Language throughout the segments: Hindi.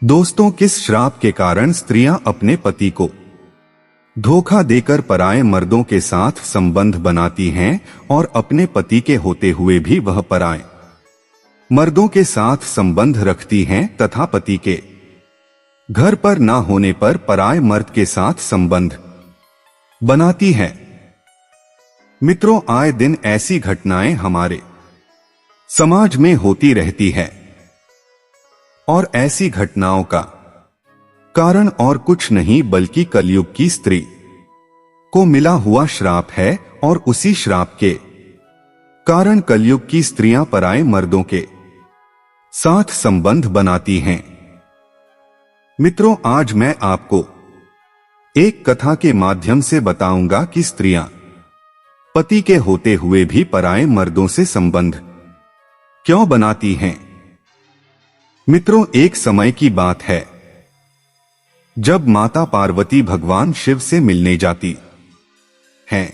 दोस्तों, किस श्राप के कारण स्त्रियां अपने पति को धोखा देकर पराये मर्दों के साथ संबंध बनाती हैं और अपने पति के होते हुए भी वह पराये मर्दों के साथ संबंध रखती हैं तथा पति के घर पर ना होने पर पराये मर्द के साथ संबंध बनाती हैं? मित्रों, आए दिन ऐसी घटनाएं हमारे समाज में होती रहती है और ऐसी घटनाओं का कारण और कुछ नहीं बल्कि कलयुग की स्त्री को मिला हुआ श्राप है और उसी श्राप के कारण कलयुग की स्त्रियां पराये मर्दों के साथ संबंध बनाती हैं। मित्रों, आज मैं आपको एक कथा के माध्यम से बताऊंगा कि स्त्रियां पति के होते हुए भी पराये मर्दों से संबंध क्यों बनाती हैं। मित्रों, एक समय की बात है जब माता पार्वती भगवान शिव से मिलने जाती हैं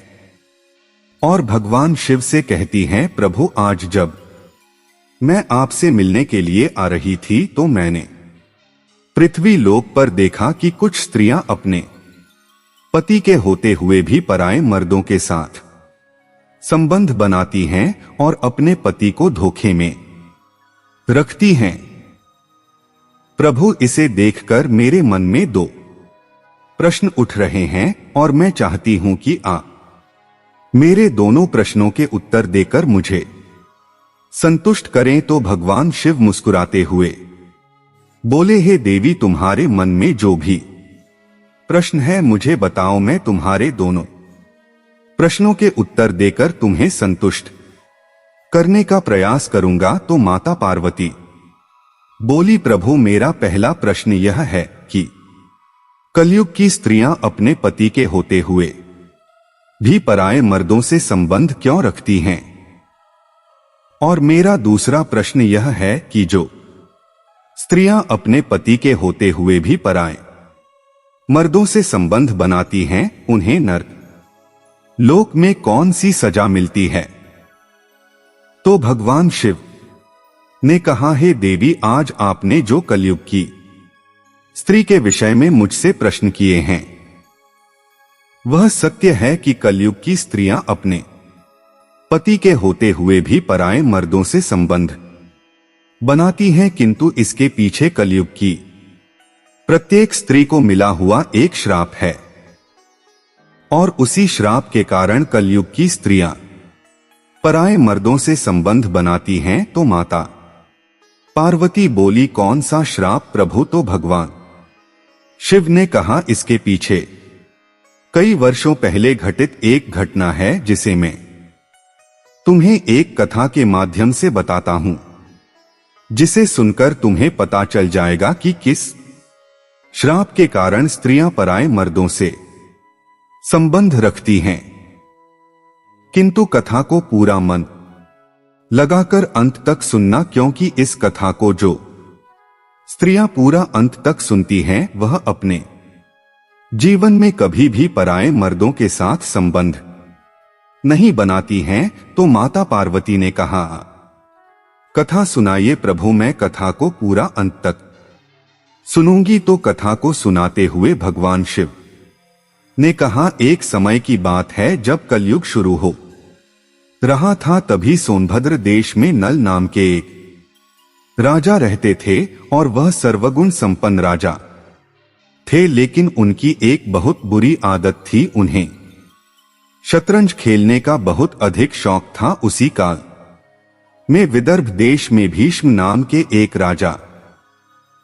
और भगवान शिव से कहती हैं, प्रभु, आज जब मैं आपसे मिलने के लिए आ रही थी तो मैंने पृथ्वी लोक पर देखा कि कुछ स्त्रियां अपने पति के होते हुए भी पराये मर्दों के साथ संबंध बनाती हैं और अपने पति को धोखे में रखती हैं। प्रभु, इसे देखकर मेरे मन में दो प्रश्न उठ रहे हैं और मैं चाहती हूं कि आप मेरे दोनों प्रश्नों के उत्तर देकर मुझे संतुष्ट करें। तो भगवान शिव मुस्कुराते हुए बोले, हे देवी, तुम्हारे मन में जो भी प्रश्न है मुझे बताओ, मैं तुम्हारे दोनों प्रश्नों के उत्तर देकर तुम्हें संतुष्ट करने का प्रयास करूंगा। तो माता पार्वती बोली, प्रभु, मेरा पहला प्रश्न यह है कि कलयुग की स्त्रियां अपने पति के होते हुए भी पराये मर्दों से संबंध क्यों रखती हैं? और मेरा दूसरा प्रश्न यह है कि जो स्त्रियां अपने पति के होते हुए भी पराये मर्दों से संबंध बनाती हैं, उन्हें नरक लोक में कौन सी सजा मिलती है? तो भगवान शिव ने कहा, हे देवी, आज आपने जो कलयुग की स्त्री के विषय में मुझसे प्रश्न किए हैं वह सत्य है कि कलयुग की स्त्रियां अपने पति के होते हुए भी पराये मर्दों से संबंध बनाती हैं, किंतु इसके पीछे कलयुग की प्रत्येक स्त्री को मिला हुआ एक श्राप है और उसी श्राप के कारण कलयुग की स्त्रियां पराये मर्दों से संबंध बनाती हैं। तो माता पार्वती बोली, कौन सा श्राप प्रभु? तो भगवान शिव ने कहा, इसके पीछे कई वर्षों पहले घटित एक घटना है जिसे मैं तुम्हें एक कथा के माध्यम से बताता हूं, जिसे सुनकर तुम्हें पता चल जाएगा कि किस श्राप के कारण स्त्रियां पराये मर्दों से संबंध रखती हैं। किंतु कथा को पूरा मन लगाकर अंत तक सुनना, क्योंकि इस कथा को जो स्त्रियां पूरा अंत तक सुनती हैं वह अपने जीवन में कभी भी पराये मर्दों के साथ संबंध नहीं बनाती हैं। तो माता पार्वती ने कहा, कथा सुनाइए प्रभु, मैं कथा को पूरा अंत तक सुनूंगी। तो कथा को सुनाते हुए भगवान शिव ने कहा, एक समय की बात है जब कलयुग शुरू हो रहा था, तभी सोनभद्र देश में नल नाम के एक राजा रहते थे और वह सर्वगुण संपन्न राजा थे, लेकिन उनकी एक बहुत बुरी आदत थी, उन्हें शतरंज खेलने का बहुत अधिक शौक था। उसी काल में विदर्भ देश में भीष्म नाम के एक राजा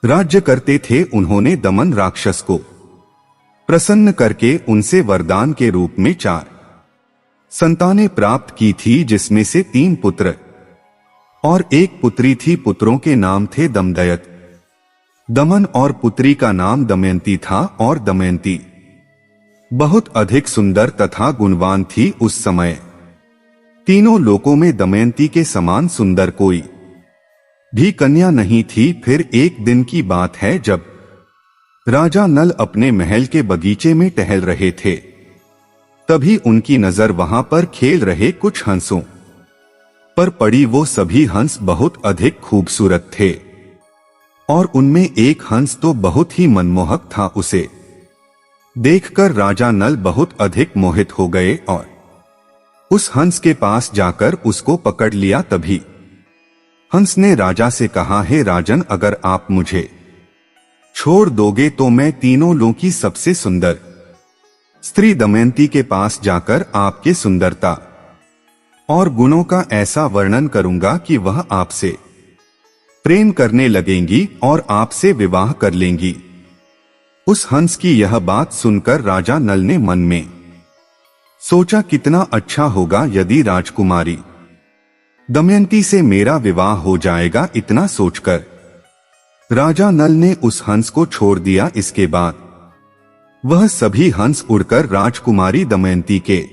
राज्य करते थे। उन्होंने दमन राक्षस को प्रसन्न करके उनसे वरदान के रूप में 4 संतानें प्राप्त की थी, जिसमें से 3 पुत्र और 1 पुत्री थी। पुत्रों के नाम थे दमदयत, दमन और पुत्री का नाम दमयंती था। और दमयंती बहुत अधिक सुंदर तथा गुणवान थी। उस समय तीनों लोकों में दमयंती के समान सुंदर कोई भी कन्या नहीं थी। फिर एक दिन की बात है जब राजा नल अपने महल के बगीचे में टहल रहे थे, तभी उनकी नजर वहां पर खेल रहे कुछ हंसों पर पड़ी। वो सभी हंस बहुत अधिक खूबसूरत थे। और उनमें एक हंस तो बहुत ही मनमोहक था। उसे देखकर राजा नल बहुत अधिक मोहित हो गए और उस हंस के पास जाकर उसको पकड़ लिया। तभी हंस ने राजा से कहा, हे राजन, अगर आप मुझे छोड़ दोगे तो मैं तीनों लोगों की सबसे सुंदर स्त्री दमयंती के पास जाकर आपके सुंदरता और गुणों का ऐसा वर्णन करूंगा कि वह आपसे प्रेम करने लगेंगी और आपसे विवाह कर लेंगी। उस हंस की यह बात सुनकर राजा नल ने मन में सोचा, कितना अच्छा होगा यदि राजकुमारी दमयंती से मेरा विवाह हो जाएगा। इतना सोचकर राजा नल ने उस हंस को छोड़ दिया। इसके बाद वह सभी हंस उड़कर राजकुमारी दमयंती के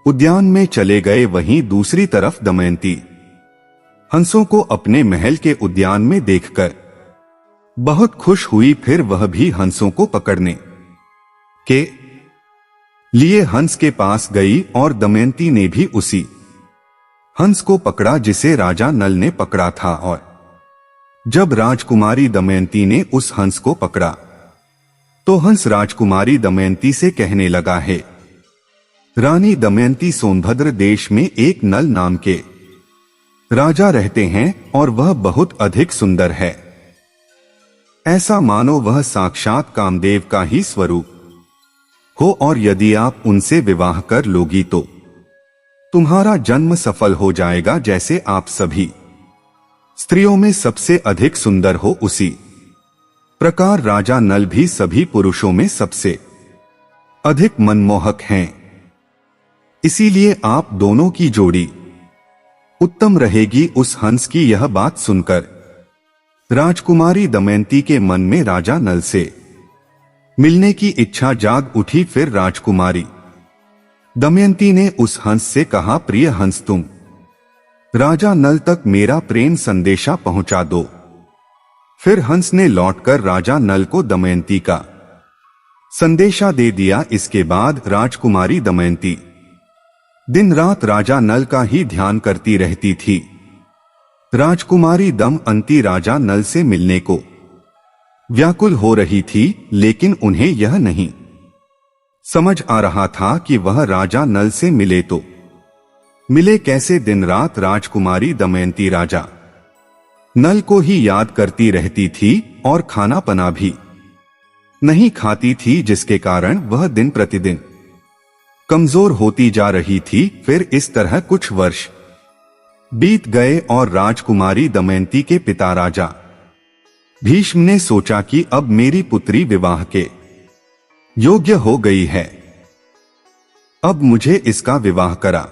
उद्यान में चले गए। वहीं दूसरी तरफ दमयंती हंसों को अपने महल के उद्यान में देखकर बहुत खुश हुई। फिर वह भी हंसों को पकड़ने के लिए हंस के पास गई और दमयंती ने भी उसी हंस को पकड़ा जिसे राजा नल ने पकड़ा था। और जब राजकुमारी दमयंती ने उस हंस को पकड़ा तो हंस राजकुमारी दमयंती से कहने लगा, है रानी दमयंती, सोनभद्र देश में एक नल नाम के राजा रहते हैं और वह बहुत अधिक सुंदर है। ऐसा मानो वह साक्षात कामदेव का ही स्वरूप हो, और यदि आप उनसे विवाह कर लोगी तो तुम्हारा जन्म सफल हो जाएगा। जैसे आप सभी स्त्रियों में सबसे अधिक सुंदर हो, उसी प्रकार राजा नल भी सभी पुरुषों में सबसे अधिक मनमोहक हैं। इसीलिए आप दोनों की जोड़ी उत्तम रहेगी। उस हंस की यह बात सुनकर राजकुमारी दमयंती के मन में राजा नल से मिलने की इच्छा जाग उठी। फिर राजकुमारी दमयंती ने उस हंस से कहा, प्रिय हंस, तुम राजा नल तक मेरा प्रेम संदेशा पहुंचा दो। फिर हंस ने लौटकर राजा नल को दमयंती का संदेशा दे दिया। इसके बाद राजकुमारी दमयंती दिन रात राजा नल का ही ध्यान करती रहती थी। राजकुमारी दमयंती राजा नल से मिलने को व्याकुल हो रही थी, लेकिन उन्हें यह नहीं समझ आ रहा था कि वह राजा नल से मिले तो मिले कैसे। दिन रात राजकुमारी दमयंती राजा नल को ही याद करती रहती थी और खाना पना भी नहीं खाती थी, जिसके कारण वह दिन प्रतिदिन कमजोर होती जा रही थी। फिर इस तरह कुछ वर्ष बीत गए और राजकुमारी दमयंती के पिता राजा भीष्म ने सोचा कि अब मेरी पुत्री विवाह के योग्य हो गई है, अब मुझे इसका विवाह करा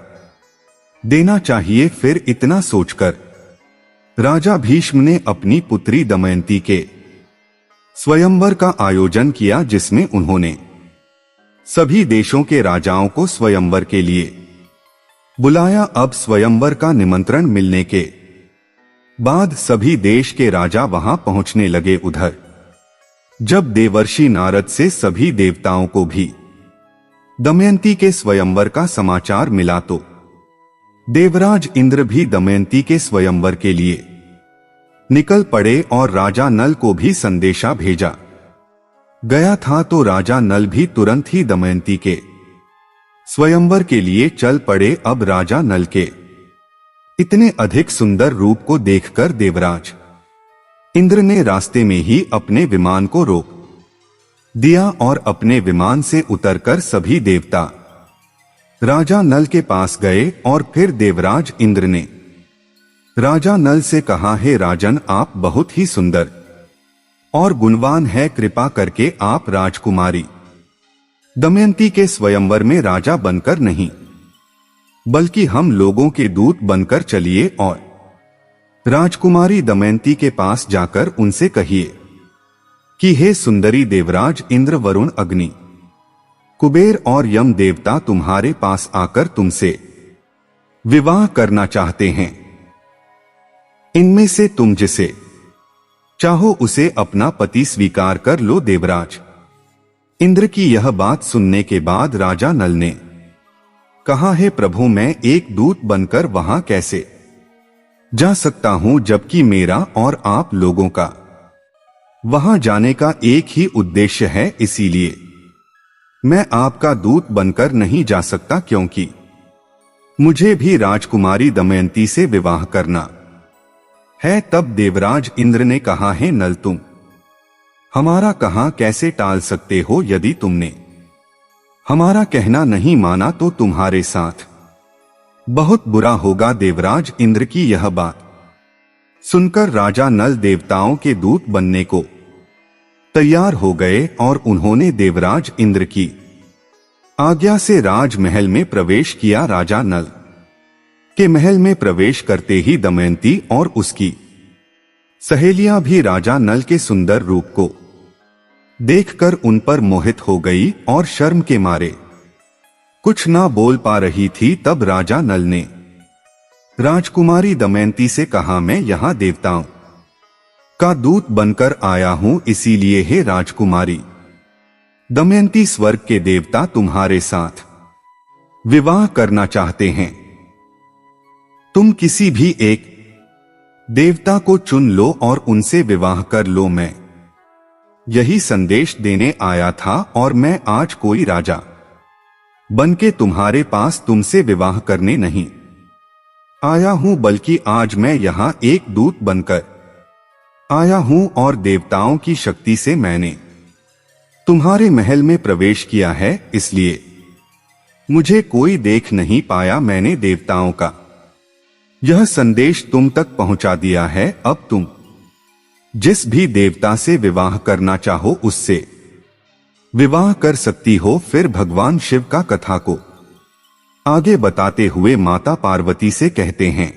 देना चाहिए। फिर इतना सोचकर राजा भीष्म ने अपनी पुत्री दमयंती के स्वयंवर का आयोजन किया, जिसमें उन्होंने सभी देशों के राजाओं को स्वयंवर के लिए बुलाया। अब स्वयंवर का निमंत्रण मिलने के बाद सभी देश के राजा वहां पहुंचने लगे। उधर जब देवर्षि नारद से सभी देवताओं को भी दमयंती के स्वयंवर का समाचार मिला तो देवराज इंद्र भी दमयंती के स्वयंवर के लिए निकल पड़े और राजा नल को भी संदेशा भेजा गया था। तो राजा नल भी तुरंत ही दमयंती के स्वयंवर के लिए चल पड़े। अब राजा नल के इतने अधिक सुंदर रूप को देखकर देवराज इंद्र ने रास्ते में ही अपने विमान को रोक दिया और अपने विमान से उतरकर सभी देवता राजा नल के पास गए। और फिर देवराज इंद्र ने राजा नल से कहा, हे राजन, आप बहुत ही सुंदर और गुणवान है, कृपा करके आप राजकुमारी दमयंती के स्वयंवर में राजा बनकर नहीं बल्कि हम लोगों के दूत बनकर चलिए और राजकुमारी दमयंती के पास जाकर उनसे कहिए कि हे सुंदरी, देवराज इंद्र, वरुण, अग्नि, कुबेर और यम देवता तुम्हारे पास आकर तुमसे विवाह करना चाहते हैं। इनमें से तुम जिसे चाहो उसे अपना पति स्वीकार कर लो। देवराज इंद्र की यह बात सुनने के बाद राजा नल ने कहा, हे प्रभु, मैं एक दूत बनकर वहां कैसे जा सकता हूं, जबकि मेरा और आप लोगों का वहां जाने का एक ही उद्देश्य है, इसीलिए मैं आपका दूत बनकर नहीं जा सकता, क्योंकि मुझे भी राजकुमारी दमयंती से विवाह करना है। तब देवराज इंद्र ने कहा, है नल, तुम हमारा कहा कैसे टाल सकते हो? यदि तुमने हमारा कहना नहीं माना तो तुम्हारे साथ बहुत बुरा होगा। देवराज इंद्र की यह बात सुनकर राजा नल देवताओं के दूत बनने को तैयार हो गए और उन्होंने देवराज इंद्र की आज्ञा से राजमहल में प्रवेश किया। राजा नल के महल में प्रवेश करते ही दमयंती और उसकी सहेलियां भी राजा नल के सुंदर रूप को देखकर उन पर मोहित हो गई और शर्म के मारे कुछ ना बोल पा रही थी। तब राजा नल ने राजकुमारी दमयंती से कहा, मैं यहां देवताओं का दूत बनकर आया हूं, इसीलिए हे राजकुमारी दमयंती, स्वर्ग के देवता तुम्हारे साथ विवाह करना चाहते हैं। तुम किसी भी एक देवता को चुन लो और उनसे विवाह कर लो। मैं यही संदेश देने आया था और मैं आज कोई राजा बनके तुम्हारे पास तुमसे विवाह करने नहीं आया हूं, बल्कि आज मैं यहां एक दूत बनकर आया हूं और देवताओं की शक्ति से मैंने तुम्हारे महल में प्रवेश किया है, इसलिए मुझे कोई देख नहीं पाया। मैंने देवताओं का यह संदेश तुम तक पहुंचा दिया है। अब तुम जिस भी देवता से विवाह करना चाहो उससे विवाह कर सकती हो। फिर भगवान शिव का कथा को आगे बताते हुए माता पार्वती से कहते हैं,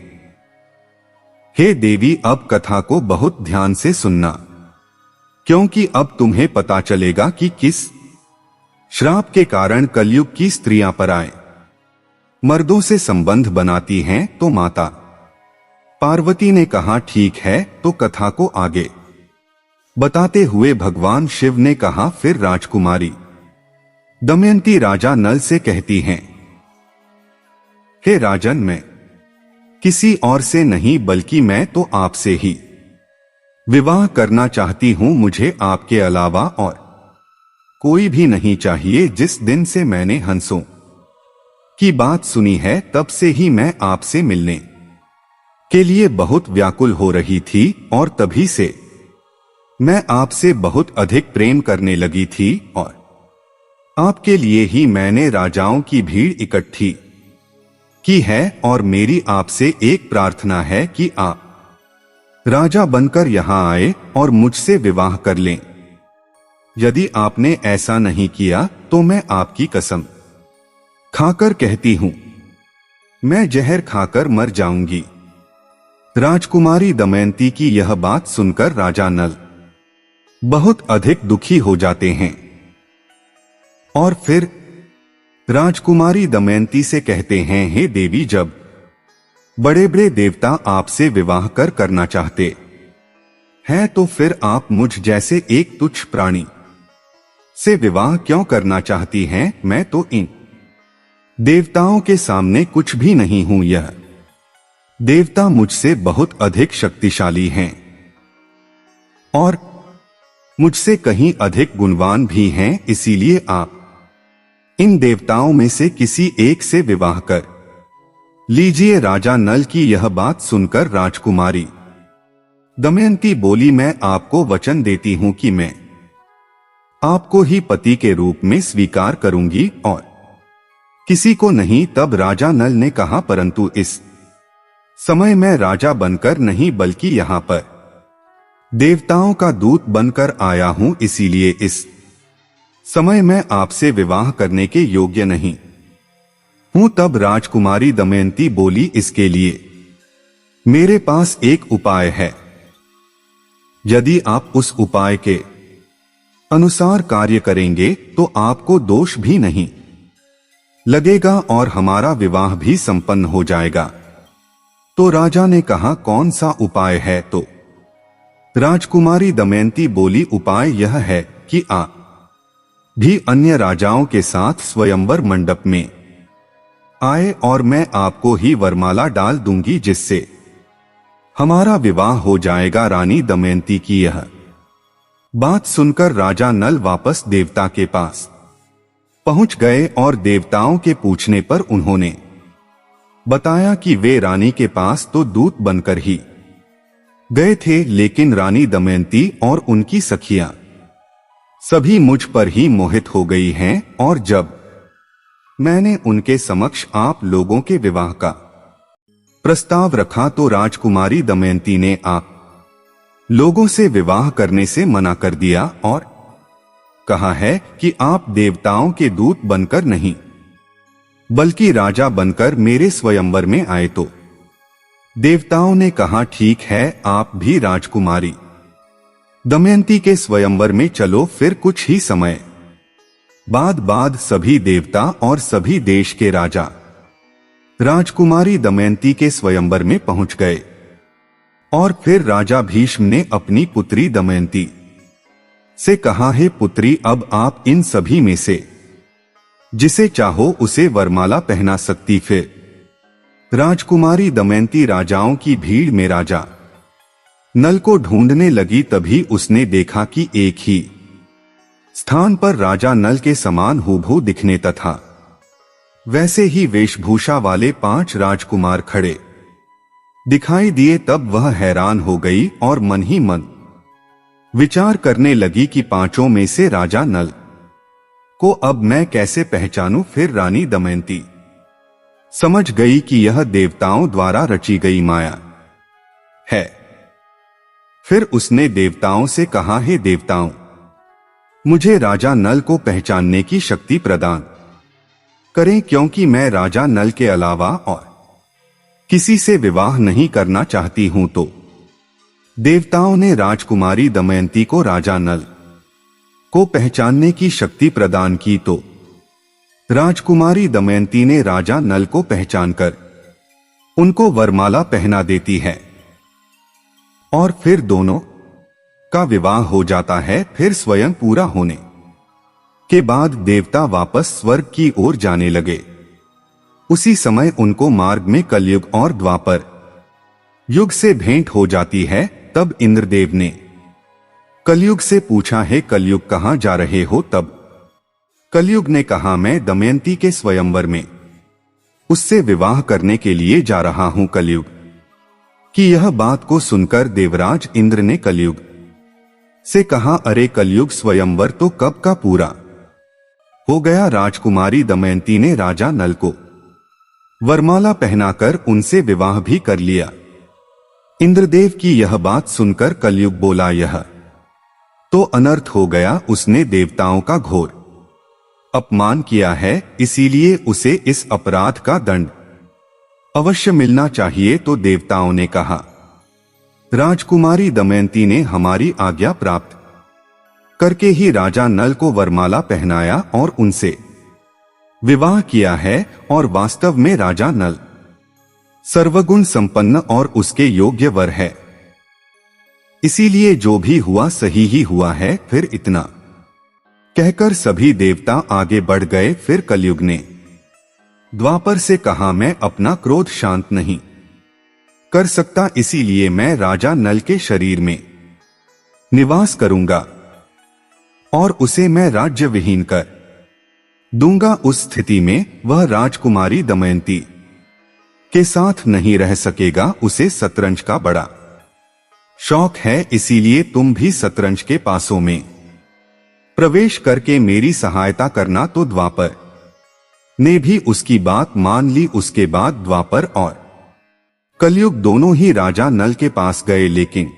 हे देवी, अब कथा को बहुत ध्यान से सुनना, क्योंकि अब तुम्हें पता चलेगा कि किस श्राप के कारण कलयुग की स्त्रियां पराए मर्दों से संबंध बनाती हैं। तो माता पार्वती ने कहा, ठीक है, तो कथा को आगे बताते हुए भगवान शिव ने कहा, फिर राजकुमारी दमयंती राजा नल से कहती हैं, हे राजन, मैं किसी और से नहीं बल्कि मैं तो आपसे ही विवाह करना चाहती हूं। मुझे आपके अलावा और कोई भी नहीं चाहिए। जिस दिन से मैंने हंसों की बात सुनी है तब से ही मैं आपसे मिलने के लिए बहुत व्याकुल हो रही थी और तभी से मैं आपसे बहुत अधिक प्रेम करने लगी थी और आपके लिए ही मैंने राजाओं की भीड़ इकट्ठी की है और मेरी आपसे एक प्रार्थना है कि आप राजा बनकर यहां आए और मुझसे विवाह कर लें। यदि आपने ऐसा नहीं किया तो मैं आपकी कसम खाकर कहती हूं, मैं जहर खाकर मर जाऊंगी। राजकुमारी दमयंती की यह बात सुनकर राजा नल बहुत अधिक दुखी हो जाते हैं और फिर राजकुमारी दमयंती से कहते हैं, हे देवी, जब बड़े बड़े देवता आपसे विवाह करना चाहते हैं तो फिर आप मुझ जैसे एक तुच्छ प्राणी से विवाह क्यों करना चाहती हैं? मैं तो इन देवताओं के सामने कुछ भी नहीं हूं। यह देवता मुझसे बहुत अधिक शक्तिशाली हैं और मुझसे कहीं अधिक गुणवान भी हैं, इसीलिए आप इन देवताओं में से किसी एक से विवाह कर लीजिए। राजा नल की यह बात सुनकर राजकुमारी दमयंती बोली, मैं आपको वचन देती हूं कि मैं आपको ही पति के रूप में स्वीकार करूंगी और किसी को नहीं। तब राजा नल ने कहा, परंतु इस समय मैं राजा बनकर नहीं बल्कि यहां पर देवताओं का दूत बनकर आया हूं, इसीलिए इस समय मैं आपसे विवाह करने के योग्य नहीं हूं। तब राजकुमारी दमयंती बोली, इसके लिए मेरे पास एक उपाय है। यदि आप उस उपाय के अनुसार कार्य करेंगे तो आपको दोष भी नहीं लगेगा और हमारा विवाह भी संपन्न हो जाएगा। तो राजा ने कहा, कौन सा उपाय है? तो राजकुमारी दमयंती बोली, उपाय यह है कि आप भी अन्य राजाओं के साथ स्वयंवर मंडप में आए और मैं आपको ही वरमाला डाल दूंगी, जिससे हमारा विवाह हो जाएगा। रानी दमयंती की यह बात सुनकर राजा नल वापस देवता के पास पहुंच गए और देवताओं के पूछने पर उन्होंने बताया कि वे रानी के पास तो दूत बनकर ही गए थे, लेकिन रानी दमयंती और उनकी सखियां सभी मुझ पर ही मोहित हो गई हैं, और जब मैंने उनके समक्ष आप लोगों के विवाह का प्रस्ताव रखा तो राजकुमारी दमयंती ने आप लोगों से विवाह करने से मना कर दिया और कहा है कि आप देवताओं के दूत बनकर नहीं बल्कि राजा बनकर मेरे स्वयंवर में आए। तो देवताओं ने कहा, ठीक है, आप भी राजकुमारी दमयंती के स्वयंवर में चलो। फिर कुछ ही समय बाद सभी देवता और सभी देश के राजा राजकुमारी दमयंती के स्वयंवर में पहुंच गए और फिर राजा भीष्म ने अपनी पुत्री दमयंती से कहा, हे पुत्री, अब आप इन सभी में से जिसे चाहो उसे वरमाला पहना सकती। फिर राजकुमारी दमयंती राजाओं की भीड़ में राजा नल को ढूंढने लगी। तभी उसने देखा कि एक ही स्थान पर राजा नल के समान हूबहू दिखने तथा वैसे ही वेशभूषा वाले 5 राजकुमार खड़े दिखाई दिए। तब वह हैरान हो गई और मन ही मन विचार करने लगी कि 5 में से राजा नल को अब मैं कैसे पहचानूं। फिर रानी दमयंती समझ गई कि यह देवताओं द्वारा रची गई माया है। फिर उसने देवताओं से कहा, हे देवताओं, मुझे राजा नल को पहचानने की शक्ति प्रदान करें, क्योंकि मैं राजा नल के अलावा और किसी से विवाह नहीं करना चाहती हूं। तो देवताओं ने राजकुमारी दमयंती को राजा नल को पहचानने की शक्ति प्रदान की। तो राजकुमारी दमयंती ने राजा नल को पहचानकर उनको वरमाला पहना देती है और फिर दोनों का विवाह हो जाता है। फिर स्वयं पूरा होने के बाद देवता वापस स्वर्ग की ओर जाने लगे। उसी समय उनको मार्ग में कलयुग और द्वापर युग से भेंट हो जाती है। तब इंद्रदेव ने कलयुग से पूछा, है कलयुग कहां जा रहे हो? तब कलयुग ने कहा, मैं दमयंती के स्वयंवर में उससे विवाह करने के लिए जा रहा हूं। कलयुग की यह बात को सुनकर देवराज इंद्र ने कलयुग से कहा, अरे कलयुग, स्वयंवर तो कब का पूरा हो गया। राजकुमारी दमयंती ने राजा नल को वरमाला पहनाकर उनसे विवाह भी कर लिया। इंद्रदेव की यह बात सुनकर कलयुग बोला, यह तो अनर्थ हो गया। उसने देवताओं का घोर अपमान किया है, इसीलिए उसे इस अपराध का दंड अवश्य मिलना चाहिए। तो देवताओं ने कहा, राजकुमारी दमयंती ने हमारी आज्ञा प्राप्त करके ही राजा नल को वरमाला पहनाया और उनसे विवाह किया है, और वास्तव में राजा नल सर्वगुण संपन्न और उसके योग्य वर है। इसीलिए जो भी हुआ सही ही हुआ है। फिर इतना कहकर सभी देवता आगे बढ़ गए। फिर कलयुग ने द्वापर से कहा, मैं अपना क्रोध शांत नहीं कर सकता, इसीलिए मैं राजा नल के शरीर में निवास करूंगा और उसे मैं राज्य विहीन कर दूंगा। उस स्थिति में वह राजकुमारी दमयंती के साथ नहीं रह सकेगा। उसे शतरंज का बड़ा शौक है, इसीलिए तुम भी शतरंज के पासों में प्रवेश करके मेरी सहायता करना। तो द्वापर ने भी उसकी बात मान ली। उसके बाद द्वापर और कलयुग दोनों ही राजा नल के पास गए, लेकिन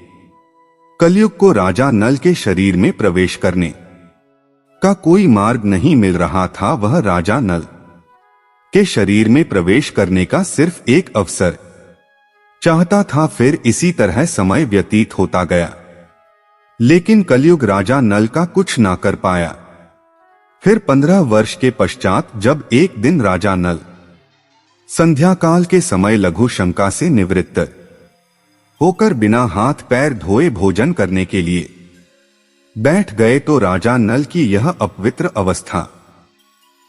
कलयुग को राजा नल के शरीर में प्रवेश करने का कोई मार्ग नहीं मिल रहा था। वह राजा नल के शरीर में प्रवेश करने का सिर्फ एक अवसर चाहता था। फिर इसी तरह समय व्यतीत होता गया, लेकिन कलयुग राजा नल का कुछ ना कर पाया। फिर 15 वर्ष के पश्चात जब एक दिन राजा नल संध्या काल के समय लघु शंका से निवृत्त होकर बिना हाथ पैर धोए भोजन करने के लिए बैठ गए, तो राजा नल की यह अपवित्र अवस्था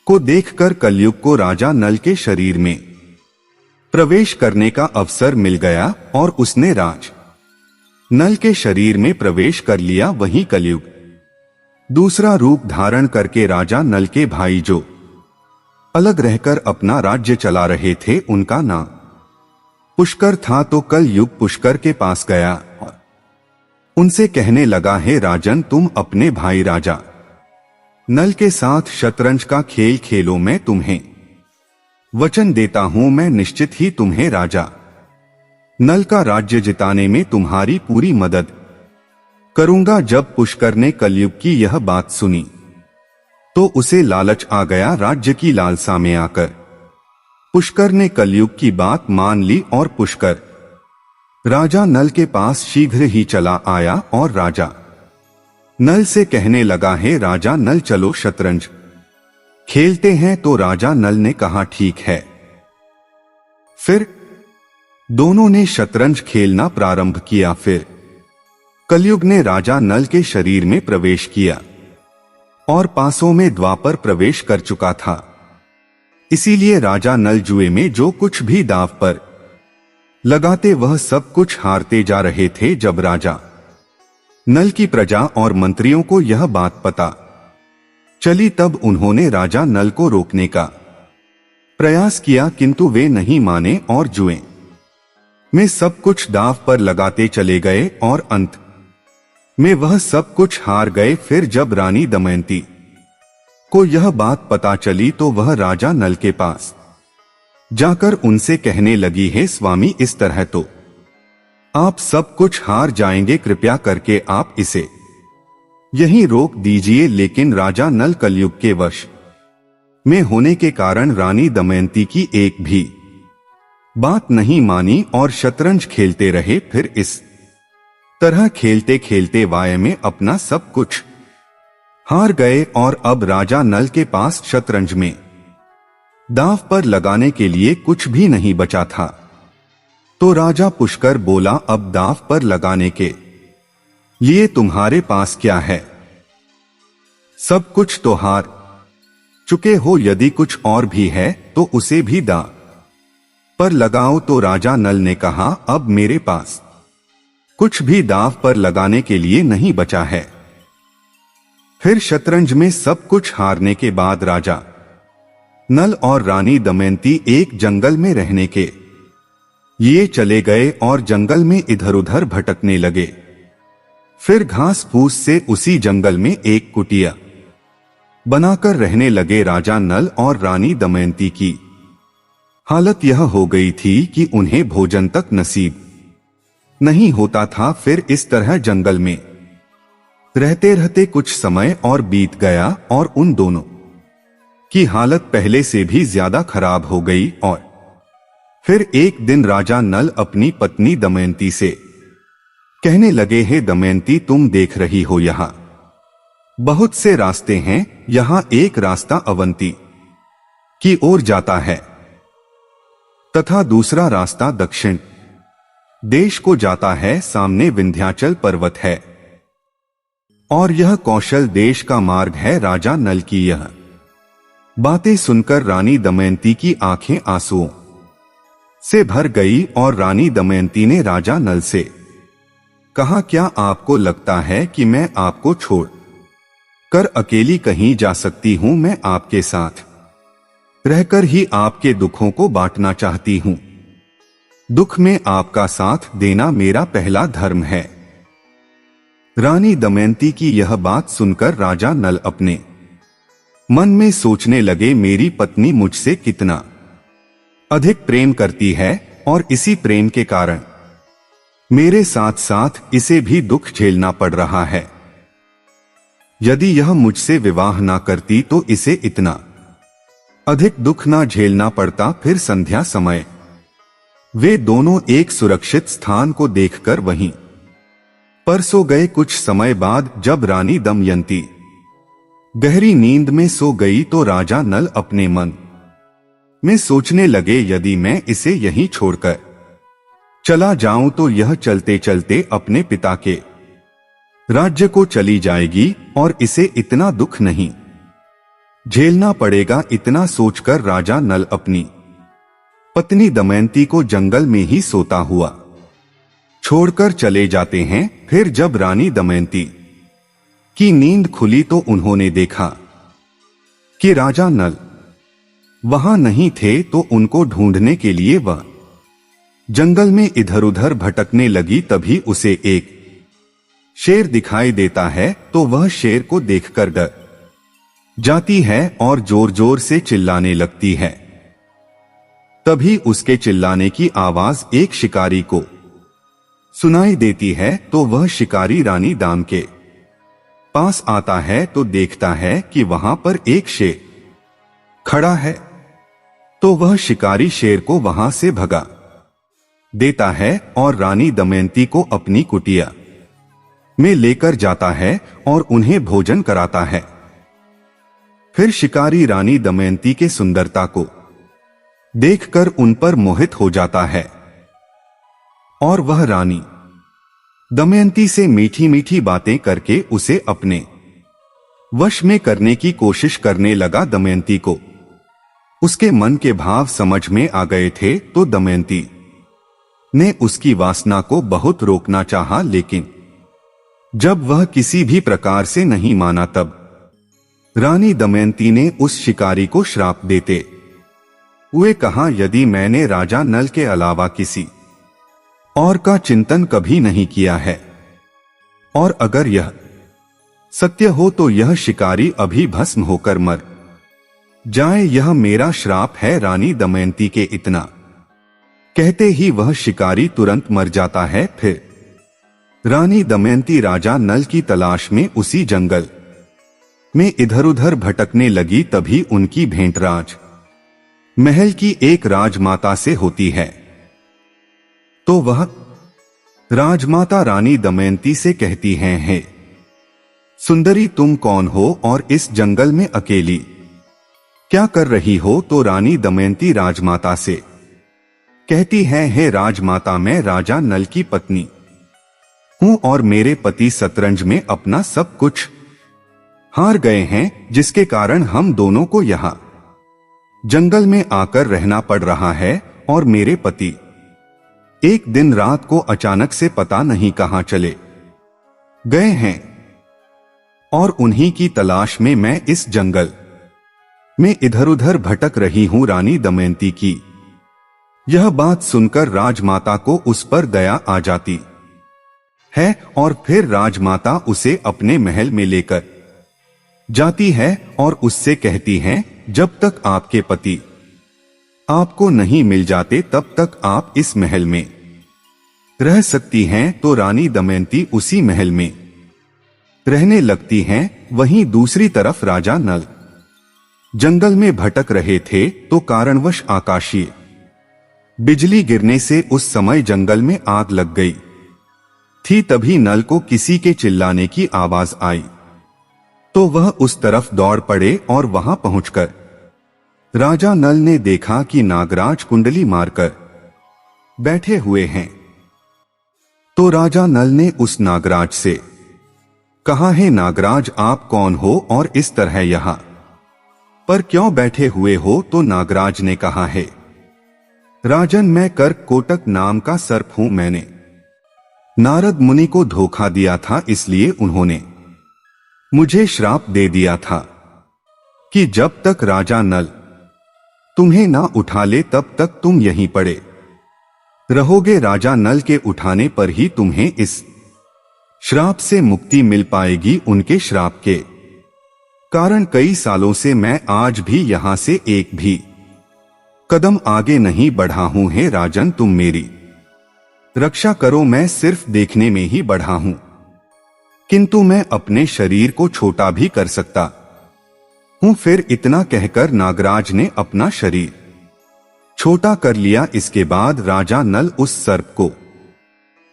को देखकर कलयुग को राजा नल के शरीर में प्रवेश करने का अवसर मिल गया और उसने राज नल के शरीर में प्रवेश कर लिया। वहीं कलयुग दूसरा रूप धारण करके राजा नल के भाई जो अलग रहकर अपना राज्य चला रहे थे उनका नाम पुष्कर था, तो कल युग पुष्कर के पास गया और उनसे कहने लगा, हे राजन, तुम अपने भाई राजा नल के साथ शतरंज का खेल खेलो। मैं तुम्हें वचन देता हूं, मैं निश्चित ही तुम्हें राजा नल का राज्य जिताने में तुम्हारी पूरी मदद करूंगा। जब पुष्कर ने कलयुग की यह बात सुनी तो उसे लालच आ गया। राज्य की लालसा में आकर पुष्कर ने कलयुग की बात मान ली और पुष्कर राजा नल के पास शीघ्र ही चला आया और राजा नल से कहने लगा, हे राजा नल, चलो शतरंज खेलते हैं। तो राजा नल ने कहा, ठीक है। फिर दोनों ने शतरंज खेलना प्रारंभ किया। फिर कलयुग ने राजा नल के शरीर में प्रवेश किया और पासों में द्वापर प्रवेश कर चुका था। इसीलिए राजा नल जुए में जो कुछ भी दांव पर लगाते वह सब कुछ हारते जा रहे थे। जब राजा नल की प्रजा और मंत्रियों को यह बात पता चली तब उन्होंने राजा नल को रोकने का प्रयास किया, किंतु वे नहीं माने और जुए में सब कुछ दांव पर लगाते चले गए और अंत में वह सब कुछ हार गए। फिर जब रानी दमयंती को यह बात पता चली तो वह राजा नल के पास जाकर उनसे कहने लगी, हे स्वामी, इस तरह तो आप सब कुछ हार जाएंगे, कृपया करके आप इसे यहीं रोक दीजिए। लेकिन राजा नल कलयुग के वश में होने के कारण रानी दमयंती की एक भी बात नहीं मानी और शतरंज खेलते रहे। फिर इस तरह खेलते खेलते वाय में अपना सब कुछ हार गए और अब राजा नल के पास शतरंज में दांव पर लगाने के लिए कुछ भी नहीं बचा था। तो राजा पुष्कर बोला, अब दांव पर लगाने के लिए तुम्हारे पास क्या है? सब कुछ तो हार चुके हो, यदि कुछ और भी है तो उसे भी दांव पर लगाओ। तो राजा नल ने कहा, अब मेरे पास कुछ भी दांव पर लगाने के लिए नहीं बचा है। फिर शतरंज में सब कुछ हारने के बाद राजा नल और रानी दमयंती एक जंगल में रहने के लिए चले गए और जंगल में इधर उधर भटकने लगे। फिर घास फूस से उसी जंगल में एक कुटिया बनाकर रहने लगे। राजा नल और रानी दमयंती की हालत यह हो गई थी कि उन्हें भोजन तक नसीब नहीं होता था। फिर इस तरह जंगल में रहते रहते कुछ समय और बीत गया और उन दोनों की हालत पहले से भी ज्यादा खराब हो गई। और फिर एक दिन राजा नल अपनी पत्नी दमयंती से कहने लगे, हे दमयंती, तुम देख रही हो यहाँ बहुत से रास्ते हैं। यहाँ एक रास्ता अवंती की ओर जाता है तथा दूसरा रास्ता दक्षिण देश को जाता है। सामने विंध्याचल पर्वत है और यह कौशल देश का मार्ग है। राजा नल की यह बातें सुनकर रानी दमयंती की आंखें आंसुओं से भर गई और रानी दमयंती ने राजा नल से कहा, क्या आपको लगता है कि मैं आपको छोड़ कर अकेली कहीं जा सकती हूं? मैं आपके साथ रहकर ही आपके दुखों को बांटना चाहती हूं। दुख में आपका साथ देना मेरा पहला धर्म है। रानी दमयंती की यह बात सुनकर राजा नल अपने मन में सोचने लगे, मेरी पत्नी मुझसे कितना अधिक प्रेम करती है और इसी प्रेम के कारण मेरे साथ साथ इसे भी दुख झेलना पड़ रहा है। यदि यह मुझसे विवाह ना करती तो इसे इतना अधिक दुख ना झेलना पड़ता। फिर संध्या समय वे दोनों एक सुरक्षित स्थान को देखकर वहीं पर सो गए। कुछ समय बाद जब रानी दमयंती गहरी नींद में सो गई तो राजा नल अपने मन में सोचने लगे, यदि मैं इसे यहीं छोड़कर चला जाऊं तो यह चलते चलते अपने पिता के राज्य को चली जाएगी और इसे इतना दुख नहीं झेलना पड़ेगा। इतना सोचकर राजा नल अपनी पत्नी दमयंती को जंगल में ही सोता हुआ छोड़कर चले जाते हैं। फिर जब रानी दमयंती की नींद खुली तो उन्होंने देखा कि राजा नल वहां नहीं थे, तो उनको ढूंढने के लिए वह जंगल में इधर उधर भटकने लगी। तभी उसे एक शेर दिखाई देता है, तो वह शेर को देखकर डर जाती है और जोर जोर से चिल्लाने लगती है। तभी उसके चिल्लाने की आवाज एक शिकारी को सुनाई देती है, तो वह शिकारी रानी दाम के पास आता है तो देखता है कि वहां पर एक शेर खड़ा है। तो वह शिकारी शेर को वहां से भगा देता है और रानी दमयंती को अपनी कुटिया में लेकर जाता है और उन्हें भोजन कराता है। फिर शिकारी रानी दमयंती के सुंदरता को देखकर उन पर मोहित हो जाता है और वह रानी दमयंती से मीठी मीठी बातें करके उसे अपने वश में करने की कोशिश करने लगा। दमयंती को उसके मन के भाव समझ में आ गए थे, तो दमयंती ने उसकी वासना को बहुत रोकना चाहा, लेकिन जब वह किसी भी प्रकार से नहीं माना, तब रानी दमयंती ने उस शिकारी को श्राप देते हुए कहा, यदि मैंने राजा नल के अलावा किसी और का चिंतन कभी नहीं किया है और अगर यह सत्य हो तो यह शिकारी अभी भस्म होकर मर जाए, यह मेरा श्राप है। रानी दमयंती के इतना कहते ही वह शिकारी तुरंत मर जाता है। फिर रानी दमयंती राजा नल की तलाश में उसी जंगल में इधर उधर भटकने लगी। तभी उनकी भेंट राज महल की एक राजमाता से होती है। तो वह राजमाता रानी दमयंती से कहती हैं, हे सुंदरी, तुम कौन हो और इस जंगल में अकेली क्या कर रही हो? तो रानी दमयंती राजमाता से कहती है, हे राजमाता, मैं राजा नल की पत्नी हूं और मेरे पति शतरंज में अपना सब कुछ हार गए हैं, जिसके कारण हम दोनों को यहां जंगल में आकर रहना पड़ रहा है। और मेरे पति एक दिन रात को अचानक से पता नहीं कहां चले गए हैं और उन्हीं की तलाश में मैं इस जंगल में इधर उधर भटक रही हूं। रानी दमयंती की यह बात सुनकर राजमाता को उस पर दया आ जाती है और फिर राजमाता उसे अपने महल में लेकर जाती है और उससे कहती है, जब तक आपके पति आपको नहीं मिल जाते तब तक आप इस महल में रह सकती हैं। तो रानी दमयंती उसी महल में रहने लगती हैं। वहीं दूसरी तरफ राजा नल जंगल में भटक रहे थे, तो कारणवश आकाशीय बिजली गिरने से उस समय जंगल में आग लग गई थी। तभी नल को किसी के चिल्लाने की आवाज आई, तो वह उस तरफ दौड़ पड़े और वहां पहुंचकर राजा नल ने देखा कि नागराज कुंडली मारकर बैठे हुए हैं। तो राजा नल ने उस नागराज से कहा, है नागराज, आप कौन हो और इस तरह यहां पर क्यों बैठे हुए हो? तो नागराज ने कहा, है राजन, मैं कर्क कोटक नाम का सर्प हूं। मैंने नारद मुनि को धोखा दिया था, इसलिए उन्होंने मुझे श्राप दे दिया था कि जब तक राजा नल तुम्हें ना उठा ले तब तक तुम यहीं पड़े रहोगे। राजा नल के उठाने पर ही तुम्हें इस श्राप से मुक्ति मिल पाएगी। उनके श्राप के कारण कई सालों से मैं आज भी यहां से एक भी कदम आगे नहीं बढ़ा हूं। हे राजन, तुम मेरी रक्षा करो। मैं सिर्फ देखने में ही बढ़ा हूं, किंतु मैं अपने शरीर को छोटा भी कर सकता हूं। फिर इतना कहकर नागराज ने अपना शरीर छोटा कर लिया। इसके बाद राजा नल उस सर्प को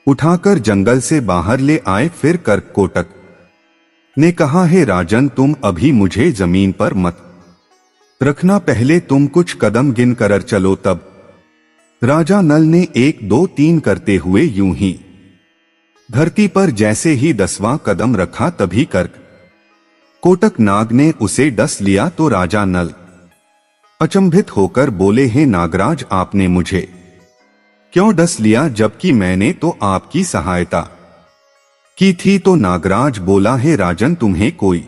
उठाकर जंगल से बाहर ले आए। फिर कर्ककोटक ने कहा, हे राजन, तुम अभी मुझे जमीन पर मत रखना, पहले तुम कुछ कदम गिन कर चलो। तब राजा नल ने 1 2 3 करते हुए यूं ही धरती पर जैसे ही 10वां कदम रखा, तभी कर्क कोटक नाग ने उसे डस लिया। तो राजा नल अचंभित होकर बोले, हे नागराज, आपने मुझे क्यों डस लिया, जबकि मैंने तो आपकी सहायता की थी तो नागराज बोला, हे राजन, तुम्हें कोई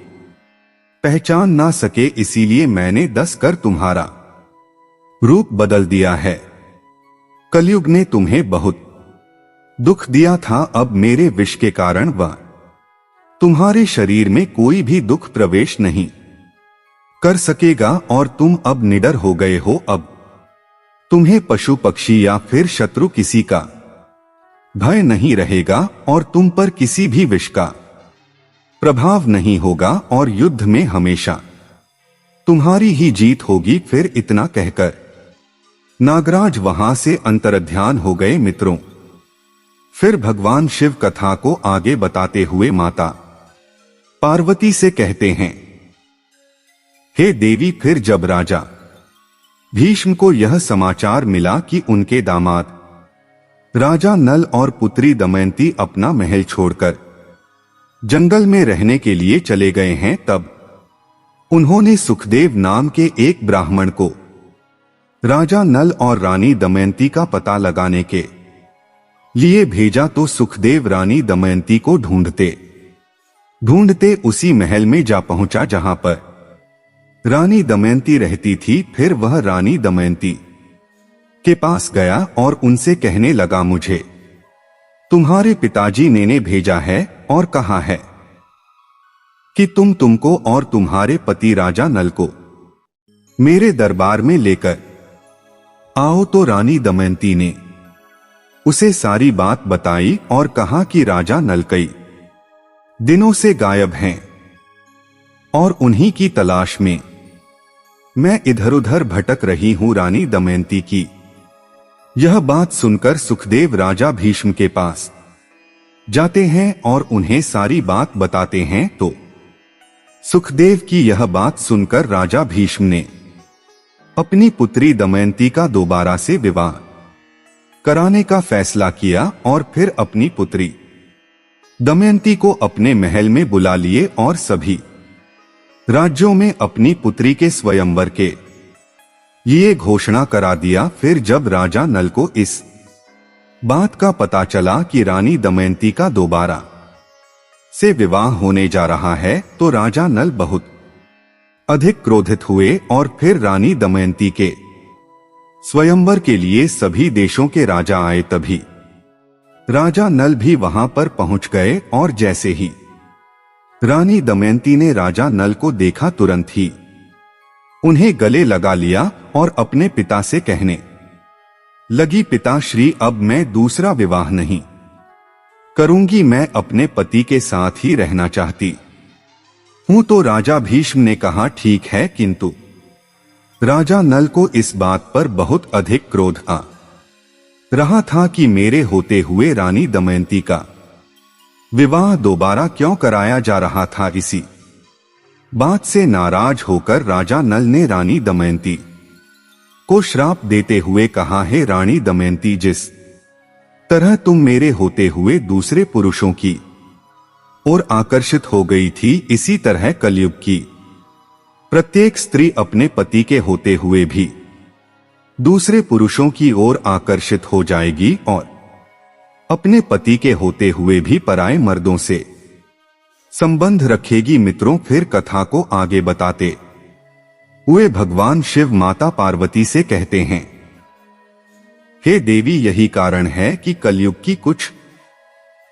पहचान ना सके इसीलिए मैंने 10 कर तुम्हारा रूप बदल दिया है। कलयुग ने तुम्हें बहुत दुख दिया था, अब मेरे विष के कारण वह तुम्हारे शरीर में कोई भी दुख प्रवेश नहीं कर सकेगा और तुम अब निडर हो गए हो। अब तुम्हें पशु पक्षी या फिर शत्रु किसी का भय नहीं रहेगा और तुम पर किसी भी विष का प्रभाव नहीं होगा और युद्ध में हमेशा तुम्हारी ही जीत होगी। फिर इतना कहकर नागराज वहां से अंतर्ध्यान हो गए। मित्रों, फिर भगवान शिव कथा को आगे बताते हुए माता पार्वती से कहते हैं, हे देवी, फिर जब राजा भीष्म को यह समाचार मिला कि उनके दामाद राजा नल और पुत्री दमयंती अपना महल छोड़कर जंगल में रहने के लिए चले गए हैं, तब उन्होंने सुखदेव नाम के एक ब्राह्मण को राजा नल और रानी दमयंती का पता लगाने के लिए भेजा। तो सुखदेव रानी दमयंती को ढूंढते ढूंढते उसी महल में जा पहुंचा जहां पर रानी दमयंती रहती थी। फिर वह रानी दमयंती के पास गया और उनसे कहने लगा, मुझे तुम्हारे पिताजी ने भेजा है और कहा है कि तुमको और तुम्हारे पति राजा नल को मेरे दरबार में लेकर आओ। तो रानी दमयंती ने उसे सारी बात बताई और कहा कि राजा नल कई दिनों से गायब हैं और उन्हीं की तलाश में मैं इधर उधर भटक रही हूं। रानी दमयंती की यह बात सुनकर सुखदेव राजा भीष्म के पास जाते हैं और उन्हें सारी बात बताते हैं। तो सुखदेव की यह बात सुनकर राजा भीष्म ने अपनी पुत्री दमयंती का दोबारा से विवाह कराने का फैसला किया और फिर अपनी पुत्री दमयंती को अपने महल में बुला लिए और सभी राज्यों में अपनी पुत्री के स्वयंवर के ये घोषणा करा दिया। फिर जब राजा नल को इस बात का पता चला कि रानी दमयंती का दोबारा से विवाह होने जा रहा है, तो राजा नल बहुत अधिक क्रोधित हुए और फिर रानी दमयंती के स्वयंवर के लिए सभी देशों के राजा आए। तभी राजा नल भी वहां पर पहुंच गए और जैसे ही रानी दमयंती ने राजा नल को देखा, तुरंत ही उन्हें गले लगा लिया और अपने पिता से कहने लगी, पिताश्री, अब मैं दूसरा विवाह नहीं करूंगी, मैं अपने पति के साथ ही रहना चाहती हूं। तो राजा भीष्म ने कहा, ठीक है, किंतु राजा नल को इस बात पर बहुत अधिक क्रोध आ रहा था कि मेरे होते हुए रानी दमयंती का विवाह दोबारा क्यों कराया जा रहा था। इसी बात से नाराज होकर राजा नल ने रानी दमयंती को श्राप देते हुए कहा, हे रानी दमयंती, जिस तरह तुम मेरे होते हुए दूसरे पुरुषों की ओर आकर्षित हो गई थी, इसी तरह कलयुग की प्रत्येक स्त्री अपने पति के होते हुए भी दूसरे पुरुषों की ओर आकर्षित हो जाएगी और अपने पति के होते हुए भी पराये मर्दों से संबंध रखेगी। मित्रों, फिर कथा को आगे बताते हुए भगवान शिव माता पार्वती से कहते हैं, हे देवी, यही कारण है कि कलयुग की कुछ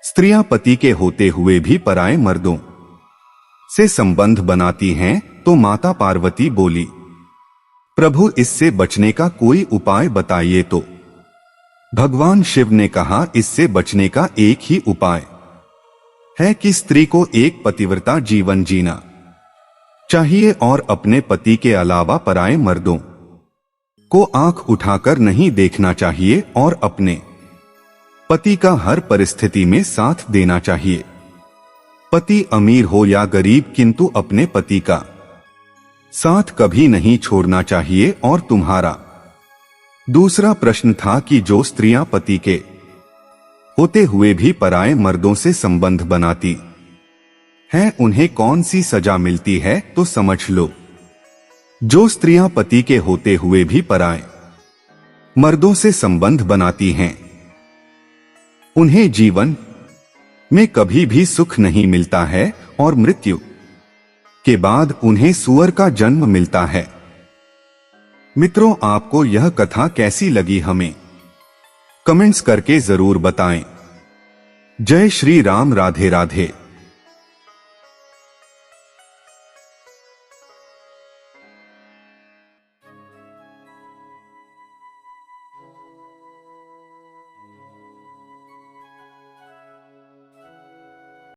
स्त्रियां पति के होते हुए भी पराये मर्दों से संबंध बनाती हैं। तो माता पार्वती बोली, प्रभु, इससे बचने का कोई उपाय बताइए। तो भगवान शिव ने कहा, इससे बचने का एक ही उपाय है कि स्त्री को एक पतिव्रता जीवन जीना चाहिए और अपने पति के अलावा पराये मर्दों को आंख उठाकर नहीं देखना चाहिए और अपने पति का हर परिस्थिति में साथ देना चाहिए। पति अमीर हो या गरीब, किंतु अपने पति का साथ कभी नहीं छोड़ना चाहिए। और तुम्हारा दूसरा प्रश्न था कि जो स्त्रियां पति के होते हुए भी पराये मर्दों से संबंध बनाती हैं, उन्हें कौन सी सजा मिलती है। तो समझ लो, जो स्त्रियां पति के होते हुए भी पराये मर्दों से संबंध बनाती हैं, उन्हें जीवन में कभी भी सुख नहीं मिलता है और मृत्यु के बाद उन्हें सूअर का जन्म मिलता है। मित्रों, आपको यह कथा कैसी लगी हमें कमेंट्स करके जरूर बताएं। जय श्री राम, राधे राधे।